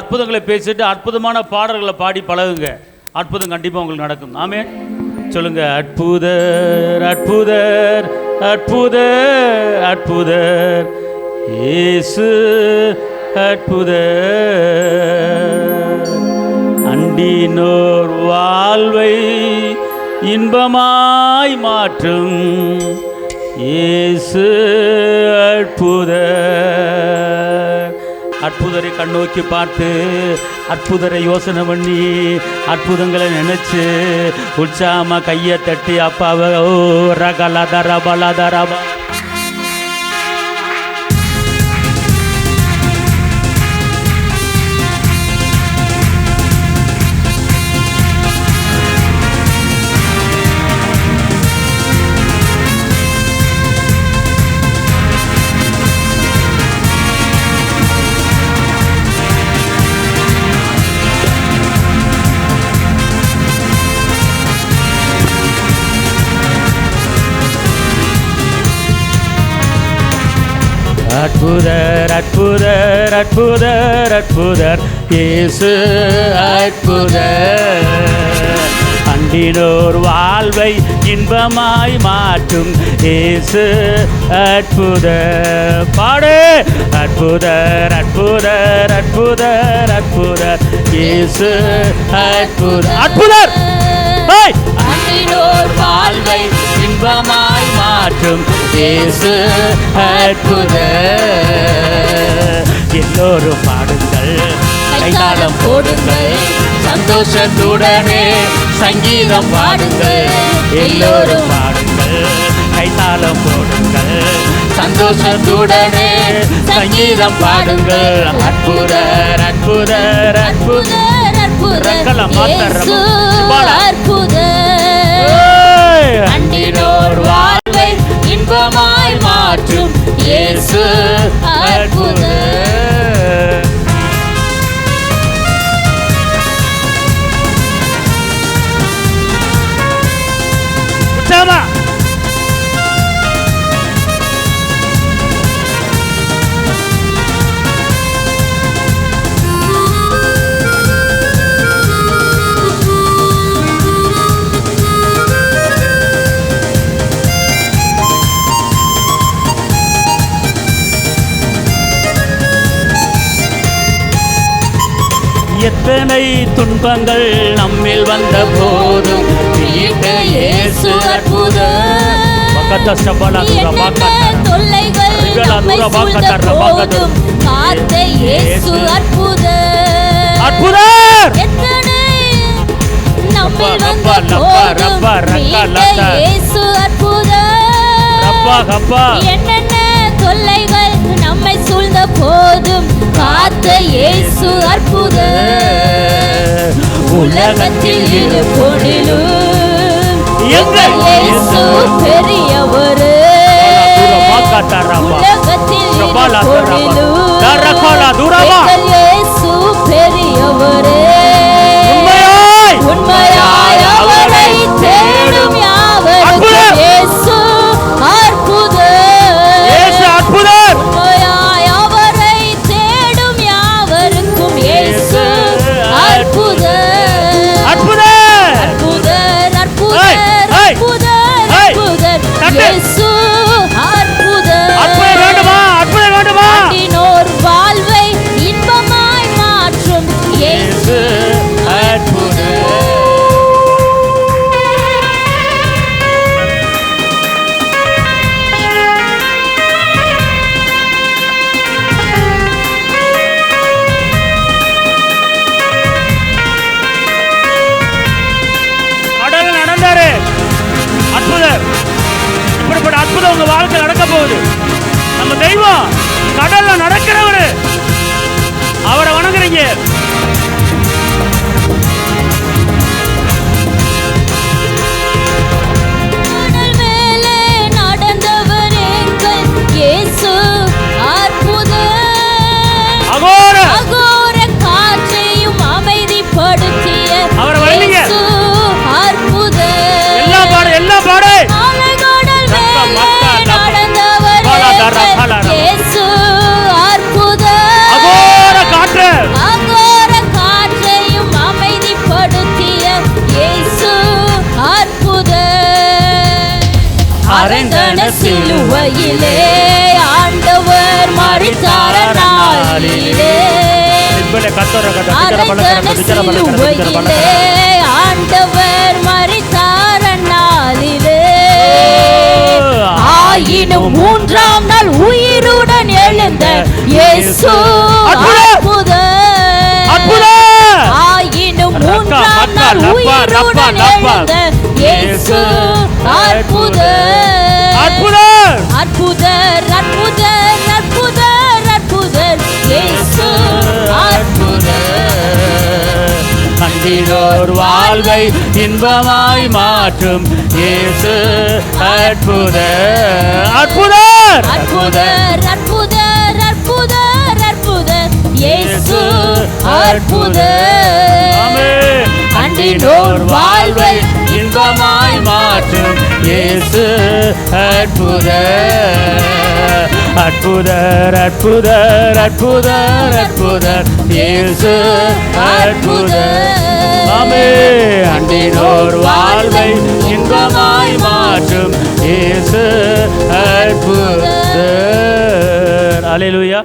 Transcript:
அற்புதங்களை பேசிட்டு அற்புதமான பாடல்களை பாடி பழகுங்க. அற்புதம் கண்டிப்பாக உங்களுக்கு நடக்கும். ஆமென் சொல்லுங்க. அற்புதர் அற்புதர் அற்புதர் அற்புதர் இயேசு அற்புதர். அண்டினோர் வாழ்வை இன்பமாய் மாற்றும் இயேசு அற்புதர். அற்புதரை கண்ணோக்கி பார்த்து அற்புதரை யோசனை பண்ணி அற்புதங்களை நினைச்சு உற்சாகமா கையை தட்டி அப்பாவை ஓ ரகலதரபலதரபா அற்புதர் அற்புதர் அற்புதர் அற்புதர் இயேசு அற்புதர். அண்டினோர் வாழ்வை இன்பமாய் மாற்றும் இயேசு அற்புதர். பாடு. அற்புதர் அற்புதர் அற்புதர் அற்புதர் இயேசு அற்புதர். அற்புதர் அண்டினோர் வாழ்வை இன்பமாய் மாற்றும் இயேசு அற்புதர். எல்லோரும் பாடுங்கள், கைதாளம் போடுங்கள், சந்தோஷத்துடனே சங்கீதம் பாடுங்கள். எல்லோரும் பாடுங்கள், கைதாளம் போடுங்கள், சந்தோஷத்துடனே சங்கீதம் பாடுங்கள். அற்புதர் அற்புதர் அற்புதர் அற்புதர். அண்டினோர் வாழ்வை இன்பமாய் மாற்றும் இயேசு அற்புதர். உற்சாகமா எத்தனை துன்பங்கள் நம்மில் வந்த போதும் இயேசு அற்புதர். தொல்லைகள் நம்மை சூழ்ந்த போதும் காத்த இயேசு அற்புதர். அற்புதர். எத்தனை நம்மில் வந்த போதும் இயேசு அற்புதர். என்னென்ன தொல்லைகள் நம்மை சூழ்ந்த போதும் காத்த இயேசு அற்புதர். உலகத்தில் இருப்போனிலும் எங்கள் இயேசு பெரியவர். உலகத்தில் இருப்போனிலும் எங்கள் இயேசு பெரியவர். உண்மையாய் அவரை தேடும் யாவருக்கும் இயேசு அற்புதர். உண்மையாய் அவரை தேடும் யாவருக்கும் இயேசு அற்புதர். அற்புதர் அற்புதர் அற்புதர் அற்புதர் இயேசு அற்புதர். அண்டினோர் வாழ்வை இன்பமாய் மாற்றும் இயேசு அற்புதர். நடந்தாரு அற்புதர். இப்படிப்பட்ட அற்புதம் உங்க வாழ்க்கை நடக்க போகுது. நம்ம தெய்வம் கடல்ல நடக்கிறவரு. அவரை வணங்குறீங்க. கடல் மேலே நடந்தவர் எங்கள் இயேசு அற்புதர். அகோர காற்றையும் அமைதிப்படுத்திய இயேசு அற்புதர். எல்லாம் பாடு எல்லாம் பாடு. கடல் மேலே நடந்தவர் எங்கள் இயேசு சிலுவையிலே ஆண்டவர் மரித்தார் நாளிலே சிலுவையிலே ஆண்டவர் மரித்தார் நாளிலே ஆயினும் மூன்றாம் நாள் உயிருடன் எழுந்த இயேசு அற்புதர் ஆயினும் மூன்றாம் நாள் உயிருடன் எழுந்த இயேசு அற்புதர் அற்புதர் அற்புதர் அற்புதர் அற்புதர் அற்புதர் இயேசு அற்புதர் அன்பினோர் வாழ்வை இன்பமாய் மாற்றும் இயேசு அற்புதர் அற்புதர் அற்புதர் அற்புதர் அற்புதர் அற்புதர் இயேசு அற்புதர் அன்பினோர் வாழ்வை இன்பமாய் மாற்றும் இயேசு அற்புதர் அற்புதர் அற்புதர் அற்புதர் அற்புதர் இயேசு அற்புதர் அன்பினோர் வாழ்வை இன்பமாய் மாற்றும் இயேசு அற்புதர். அல்லேலூயா.